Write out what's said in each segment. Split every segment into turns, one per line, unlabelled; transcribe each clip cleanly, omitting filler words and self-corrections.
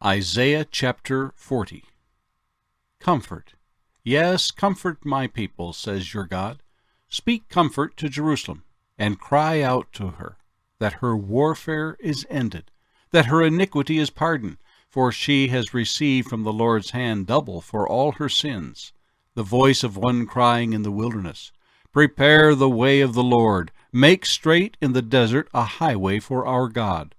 Isaiah chapter 40. Comfort. Yes, comfort my people, says your God. Speak comfort to Jerusalem, and cry out to her, that her warfare is ended, that her iniquity is pardoned, for she has received from the Lord's hand double for all her sins. The voice of one crying in the wilderness, Prepare the way of the Lord, make straight in the desert a highway for our God.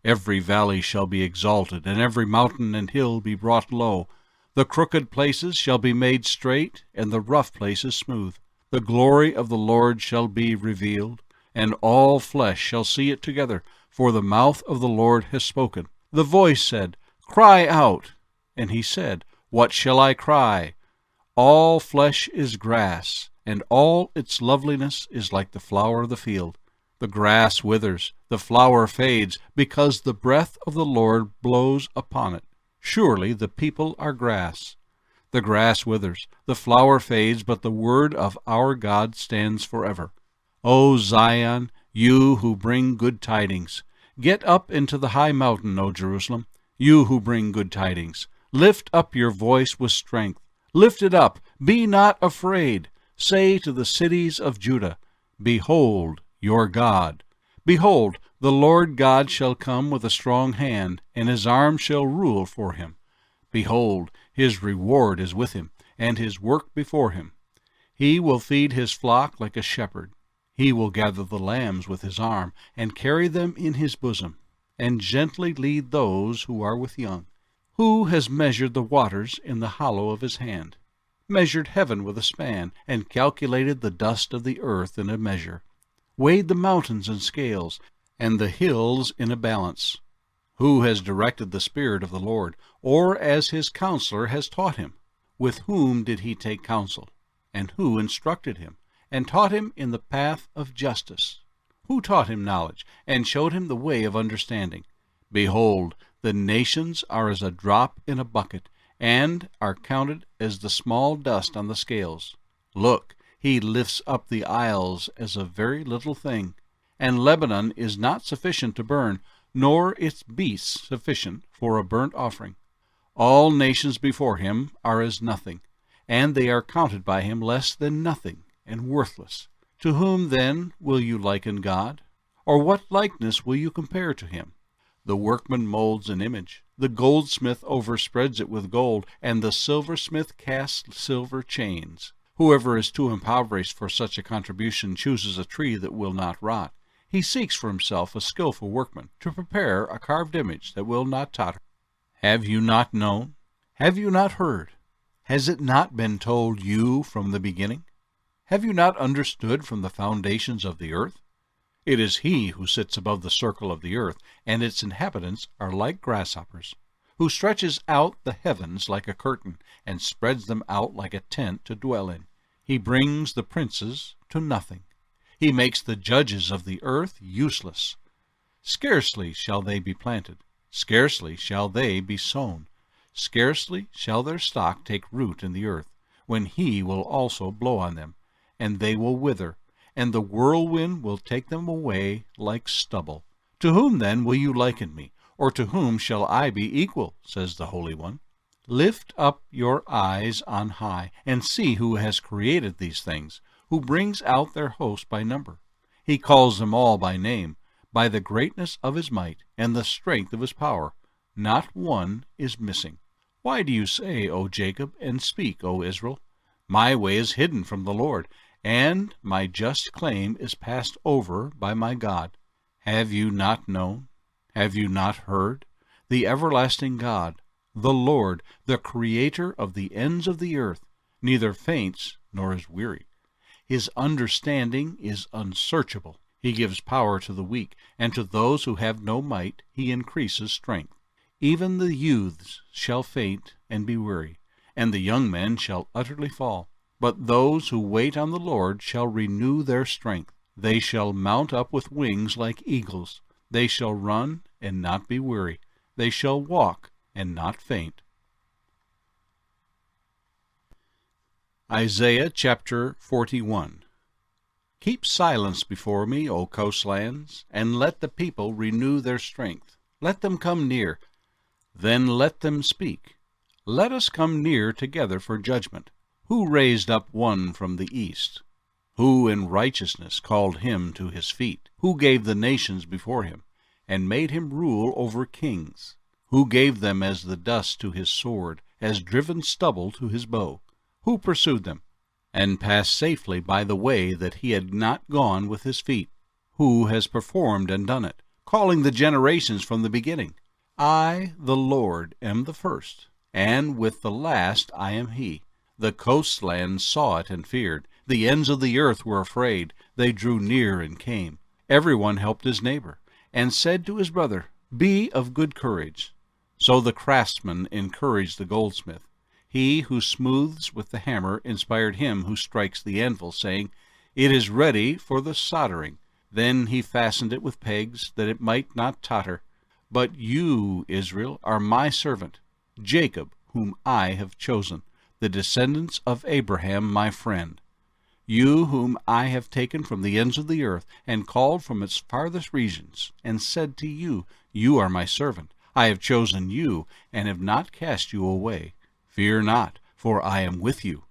Every valley shall be exalted, and every mountain and hill be brought low. The crooked places shall be made straight, and the rough places smooth. The glory of the Lord shall be revealed, and all flesh shall see it together, for the mouth of the Lord has spoken. The voice said, Cry out. And he said, What shall I cry? All flesh is grass, and all its loveliness is like the flower of the field. The grass withers, the flower fades, because the breath of the Lord blows upon it. Surely the people are grass. The grass withers, the flower fades, but the word of our God stands forever. O Zion, you who bring good tidings, get up into the high mountain, O Jerusalem, you who bring good tidings. Lift up your voice with strength. Lift it up, be not afraid. Say to the cities of Judah, Behold your God. Behold, the Lord God shall come with a strong hand, and his arm shall rule for him. Behold, his reward is with him, and his work before him. He will feed his flock like a shepherd. He will gather the lambs with his arm, and carry them in his bosom, and gently lead those who are with young. Who has measured the waters in the hollow of his hand, measured heaven with a span, and calculated the dust of the earth in a measure, weighed the mountains in scales, and the hills in a balance? Who has directed the Spirit of the Lord, or as his counselor has taught him? With whom did he take counsel? And who instructed him, and taught him in the path of justice? Who taught him knowledge, and showed him the way of understanding? Behold, the nations are as a drop in a bucket, and are counted as the small dust on the scales. Look, he lifts up the isles as a very little thing, and Lebanon is not sufficient to burn, nor its beasts sufficient for a burnt offering. All nations before him are as nothing, and they are counted by him less than nothing, and worthless. To whom then will you liken God? Or what likeness will you compare to him? The workman molds an image, the goldsmith overspreads it with gold, and the silversmith casts silver chains. Whoever is too impoverished for such a contribution chooses a tree that will not rot. He seeks for himself a skillful workman, to prepare a carved image that will not totter. Have you not known? Have you not heard? Has it not been told you from the beginning? Have you not understood from the foundations of the earth? It is he who sits above the circle of the earth, and its inhabitants are like grasshoppers, who stretches out the heavens like a curtain, and spreads them out like a tent to dwell in. He brings the princes to nothing. He makes the judges of the earth useless. Scarcely shall they be planted, scarcely shall they be sown, scarcely shall their stock take root in the earth, when he will also blow on them, and they will wither, and the whirlwind will take them away like stubble. To whom then will you liken me, or to whom shall I be equal, says the Holy One? Lift up your eyes on high, and see who has created these things, who brings out their host by number. He calls them all by name, by the greatness of his might, and the strength of his power. Not one is missing. Why do you say, O Jacob, and speak, O Israel? My way is hidden from the Lord, and my just claim is passed over by my God. Have you not known? Have you not heard? The everlasting God, the Lord, the Creator of the ends of the earth, neither faints nor is weary. His understanding is unsearchable. He gives power to the weak, and to those who have no might he increases strength. Even the youths shall faint and be weary, and the young men shall utterly fall. But those who wait on the Lord shall renew their strength. They shall mount up with wings like eagles. They shall run and not be weary. They shall walk and not faint. Isaiah chapter 41. Keep silence before me, O coastlands, and let the people renew their strength. Let them come near. Then let them speak. Let us come near together for judgment. Who raised up one from the east? Who in righteousness called him to his feet? Who gave the nations before him, and made him rule over kings? Who gave them as the dust to his sword, as driven stubble to his bow? Who pursued them, and passed safely by the way that he had not gone with his feet? Who has performed and done it, calling the generations from the beginning? I, the Lord, am the first, and with the last I am he. The coastlands saw it and feared. The ends of the earth were afraid. They drew near and came. Everyone helped his neighbor, and said to his brother, Be of good courage. So the craftsman encouraged the goldsmith. He who smooths with the hammer inspired him who strikes the anvil, saying, It is ready for the soldering. Then he fastened it with pegs, that it might not totter. But you, Israel, are my servant, Jacob, whom I have chosen, the descendants of Abraham my friend. You whom I have taken from the ends of the earth, and called from its farthest regions, and said to you, You are my servant. I have chosen you, and have not cast you away. Fear not, for I am with you.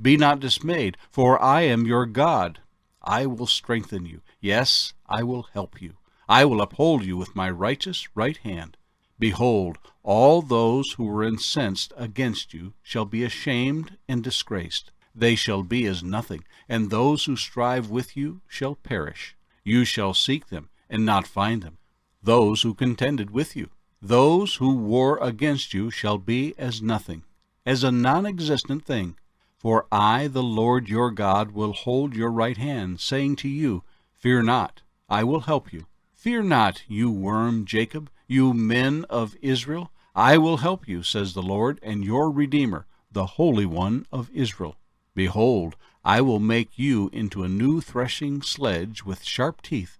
Be not dismayed, for I am your God. I will strengthen you. Yes, I will help you. I will uphold you with my righteous right hand. Behold, all those who were incensed against you shall be ashamed and disgraced. They shall be as nothing, and those who strive with you shall perish. You shall seek them, and not find them. Those who contended with you, those who war against you shall be as nothing, as a non-existent thing. For I, the Lord your God, will hold your right hand, saying to you, Fear not, I will help you. Fear not, you worm Jacob, you men of Israel. I will help you, says the Lord, and your Redeemer, the Holy One of Israel. Behold, I will make you into a new threshing sledge with sharp teeth.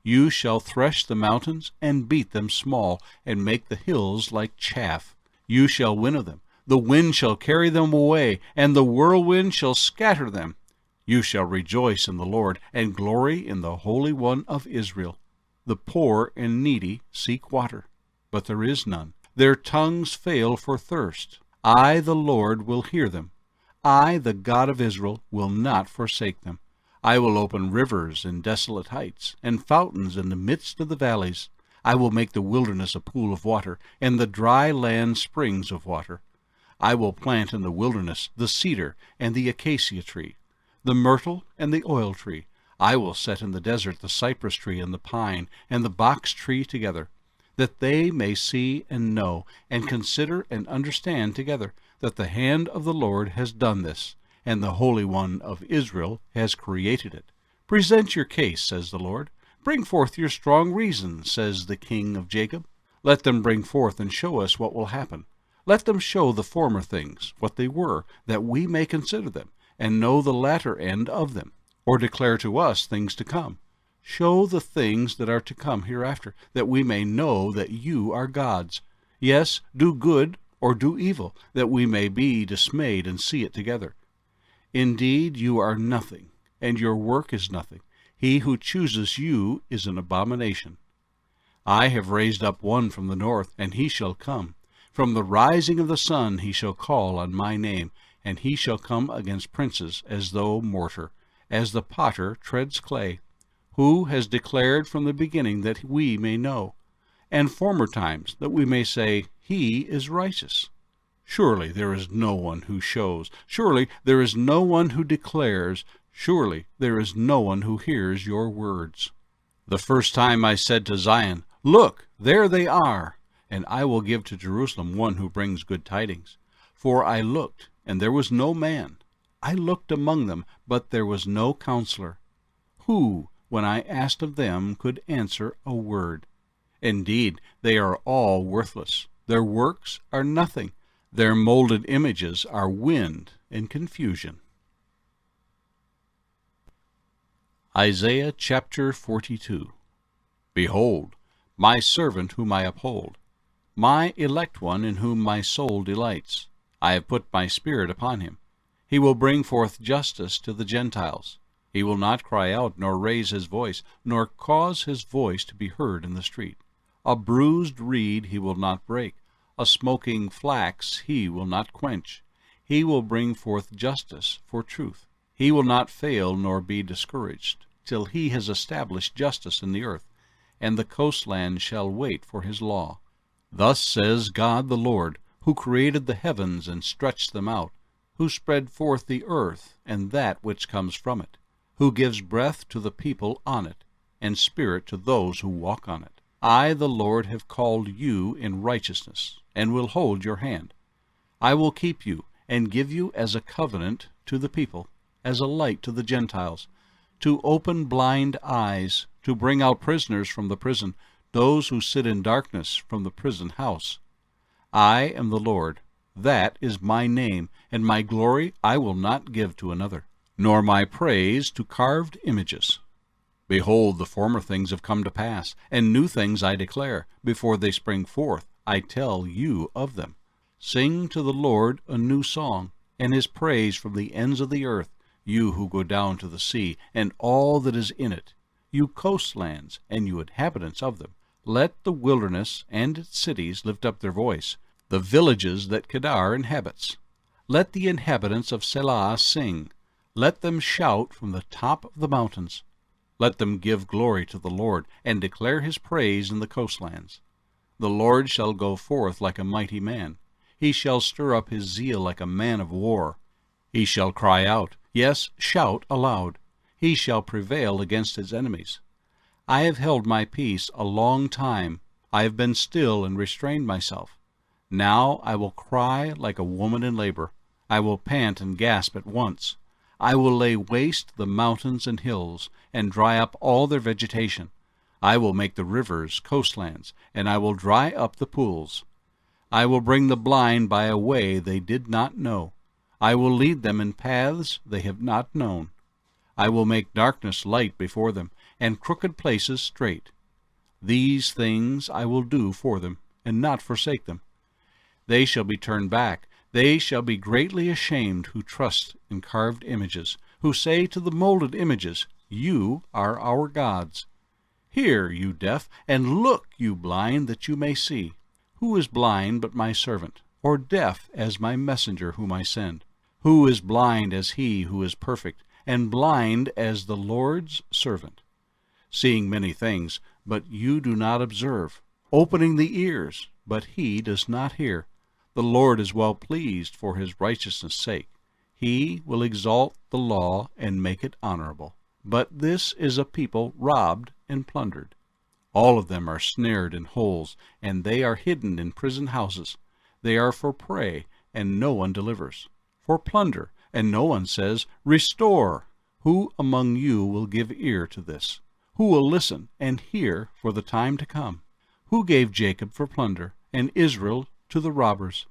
You shall thresh the mountains and beat them small, and make the hills like chaff. You shall winnow them. The wind shall carry them away, and the whirlwind shall scatter them. You shall rejoice in the Lord, and glory in the Holy One of Israel. The poor and needy seek water, but there is none. Their tongues fail for thirst. I, the Lord, will hear them. I, the God of Israel, will not forsake them. I will open rivers in desolate heights, and fountains in the midst of the valleys. I will make the wilderness a pool of water, and the dry land springs of water. I will plant in the wilderness the cedar and the acacia tree, the myrtle and the oil tree. I will set in the desert the cypress tree and the pine and the box tree together, that they may see and know, and consider and understand together, that the hand of the Lord has done this, and the Holy One of Israel has created it. Present your case, says the Lord. Bring forth your strong reasons, says the King of Jacob. Let them bring forth and show us what will happen. Let them show the former things, what they were, that we may consider them, and know the latter end of them, or declare to us things to come. Show the things that are to come hereafter, that we may know that you are gods. Yes, do good or do evil, that we may be dismayed and see it together. Indeed, you are nothing, and your work is nothing. He who chooses you is an abomination. I have raised up one from the north, and he shall come. From the rising of the sun he shall call on my name, and he shall come against princes as though mortar, as the potter treads clay. Who has declared from the beginning that we may know, and former times that we may say, He is righteous. Surely there is no one who shows. Surely there is no one who declares. Surely there is no one who hears your words. The first time I said to Zion, Look, there they are, and I will give to Jerusalem one who brings good tidings. For I looked, and there was no man. I looked among them, but there was no counselor. Who, when I asked of them, could answer a word? Indeed, they are all worthless. Their works are nothing. Their molded images are wind and confusion. Isaiah chapter 42. Behold, my servant whom I uphold, my elect one in whom my soul delights. I have put my spirit upon him. He will bring forth justice to the Gentiles. He will not cry out, nor raise his voice, nor cause his voice to be heard in the street. A bruised reed he will not break, A smoking flax he will not quench. He will bring forth justice for truth. He will not fail nor be discouraged, till he has established justice in the earth, and the coastland shall wait for his law. Thus says God the Lord, who created the heavens and stretched them out, who spread forth the earth and that which comes from it, who gives breath to the people on it, and spirit to those who walk on it. I, the Lord, have called you in righteousness, and will hold your hand. I will keep you, and give you as a covenant to the people, as a light to the Gentiles, to open blind eyes, to bring out prisoners from the prison, those who sit in darkness from the prison house. I am the Lord, that is my name, and my glory I will not give to another, nor my praise to carved images. Behold, the former things have come to pass, and new things I declare. Before they spring forth, I tell you of them. Sing to the Lord a new song, and his praise from the ends of the earth, you who go down to the sea, and all that is in it, you coastlands, and you inhabitants of them. Let the wilderness and its cities lift up their voice, the villages that Kedar inhabits. Let the inhabitants of Selah sing. Let them shout from the top of the mountains. Let them give glory to the Lord, and declare his praise in the coastlands. The Lord shall go forth like a mighty man. He shall stir up his zeal like a man of war. He shall cry out, yes, shout aloud. He shall prevail against his enemies. I have held my peace a long time. I have been still and restrained myself. Now I will cry like a woman in labor. I will pant and gasp at once. I will lay waste the mountains and hills, and dry up all their vegetation. I will make the rivers coastlands, and I will dry up the pools. I will bring the blind by a way they did not know. I will lead them in paths they have not known. I will make darkness light before them, and crooked places straight. These things I will do for them, and not forsake them. They shall be turned back. They shall be greatly ashamed who trust in carved images, who say to the molded images, you are our gods. Hear, you deaf, and look, you blind, that you may see. Who is blind but my servant, or deaf as my messenger whom I send? Who is blind as he who is perfect, and blind as the Lord's servant? Seeing many things, but you do not observe, opening the ears, but he does not hear. The Lord is well pleased for his righteousness' sake. He will exalt the law and make it honorable. But this is a people robbed and plundered. All of them are snared in holes, and they are hidden in prison houses. They are for prey, and no one delivers. For plunder, and no one says, restore. Who among you will give ear to this? Who will listen and hear for the time to come? Who gave Jacob for plunder, and Israel to the robbers?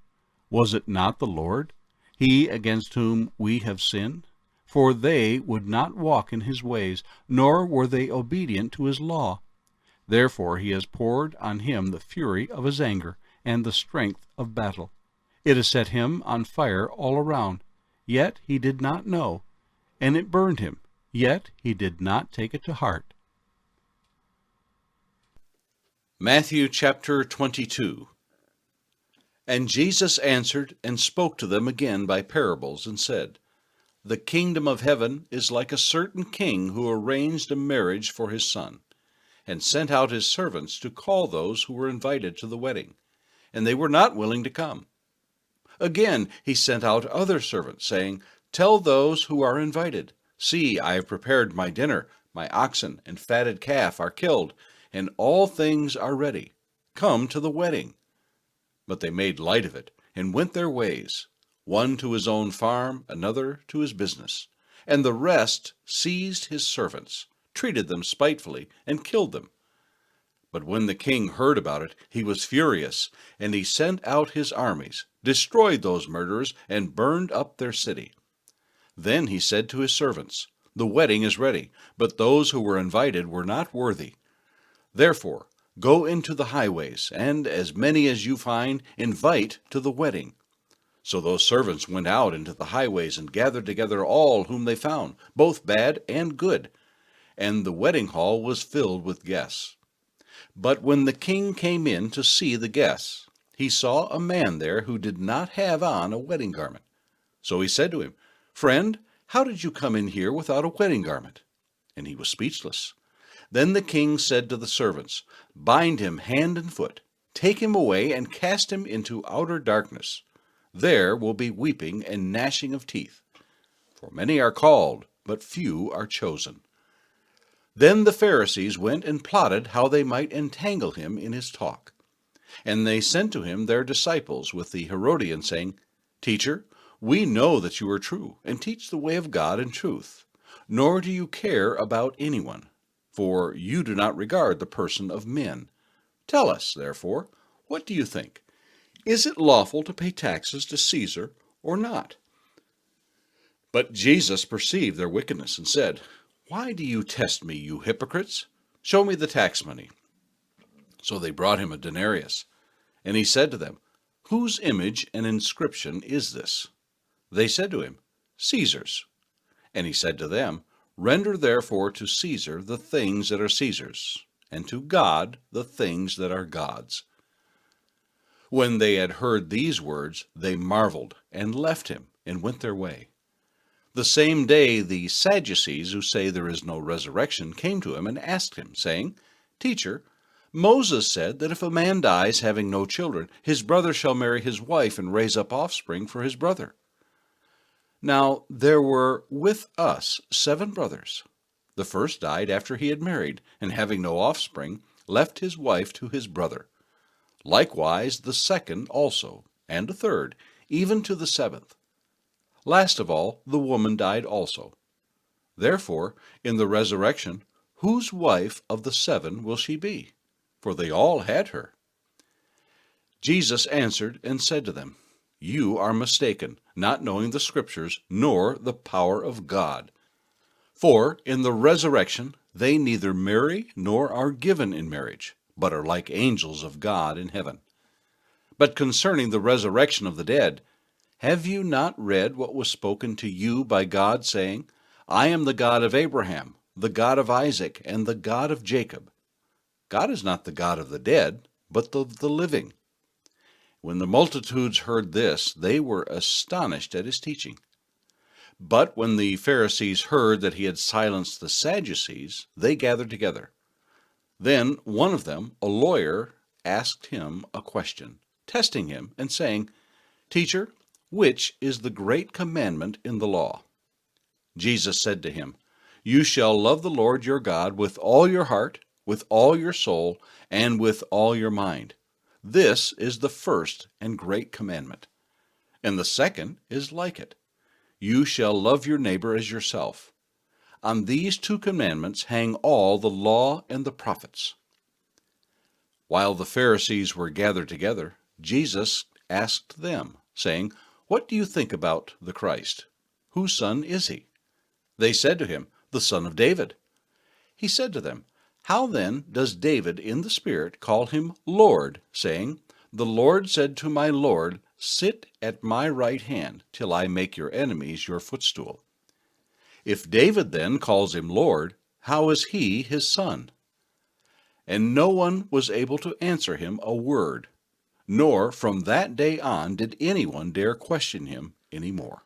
Was it not the Lord, he against whom we have sinned? For they would not walk in his ways, nor were they obedient to his law. Therefore he has poured on him the fury of his anger, and the strength of battle. It has set him on fire all around, yet he did not know, and it burned him, yet he did not take it to heart. Matthew chapter 22. And Jesus answered and spoke to them again by parables, and said, The kingdom of heaven is like a certain king who arranged a marriage for his son, and sent out his servants to call those who were invited to the wedding, and they were not willing to come. Again he sent out other servants, saying, Tell those who are invited, See, I have prepared my dinner, my oxen and fatted calf are killed, and all things are ready. Come to the wedding. But they made light of it, and went their ways, one to his own farm, another to his business. And the rest seized his servants, treated them spitefully, and killed them. But when the king heard about it, he was furious, and he sent out his armies, destroyed those murderers, and burned up their city. Then he said to his servants, The wedding is ready, but those who were invited were not worthy. Therefore, go into the highways, and as many as you find, invite to the wedding. So those servants went out into the highways and gathered together all whom they found, both bad and good, and the wedding hall was filled with guests. But when the king came in to see the guests, he saw a man there who did not have on a wedding garment. So he said to him, Friend, how did you come in here without a wedding garment? And he was speechless. Then the king said to the servants, Bind him hand and foot, take him away, and cast him into outer darkness. There will be weeping and gnashing of teeth. For many are called, but few are chosen. Then the Pharisees went and plotted how they might entangle him in his talk. And they sent to him their disciples with the Herodians, saying, Teacher, we know that you are true, and teach the way of God in truth, nor do you care about anyone, for you do not regard the person of men. Tell us, therefore, what do you think? Is it lawful to pay taxes to Caesar or not? But Jesus perceived their wickedness and said, Why do you test me, you hypocrites? Show me the tax money. So they brought him a denarius, and he said to them, Whose image and inscription is this? They said to him, Caesar's. And he said to them, Render therefore to Caesar the things that are Caesar's, and to God the things that are God's. When they had heard these words, they marveled, and left him, and went their way. The same day the Sadducees, who say there is no resurrection, came to him and asked him, saying, Teacher, Moses said that if a man dies having no children, his brother shall marry his wife and raise up offspring for his brother. Now there were with us 7 brothers. The first died after he had married, and having no offspring, left his wife to his brother. Likewise the second also, and a third, even to the 7th. Last of all, the woman died also. Therefore, in the resurrection, whose wife of the 7 will she be? For they all had her. Jesus answered and said to them, You are mistaken, not knowing the Scriptures, nor the power of God. For in the resurrection they neither marry nor are given in marriage, but are like angels of God in heaven. But concerning the resurrection of the dead, have you not read what was spoken to you by God, saying, I am the God of Abraham, the God of Isaac, and the God of Jacob? God is not the God of the dead, but of the living. When the multitudes heard this, they were astonished at his teaching. But when the Pharisees heard that he had silenced the Sadducees, they gathered together. Then one of them, a lawyer, asked him a question, testing him and saying, Teacher, which is the great commandment in the law? Jesus said to him, You shall love the Lord your God with all your heart, with all your soul, and with all your mind. This is the first and great commandment. And the second is like it. You shall love your neighbor as yourself. On these 2 commandments hang all the law and the prophets. While the Pharisees were gathered together, Jesus asked them, saying, What do you think about the Christ? Whose son is he? They said to him, The son of David. He said to them, How then does David in the Spirit call him Lord, saying, The Lord said to my Lord, Sit at my right hand till I make your enemies your footstool. If David then calls him Lord, how is he his son? And no one was able to answer him a word, nor from that day on did anyone dare question him any more.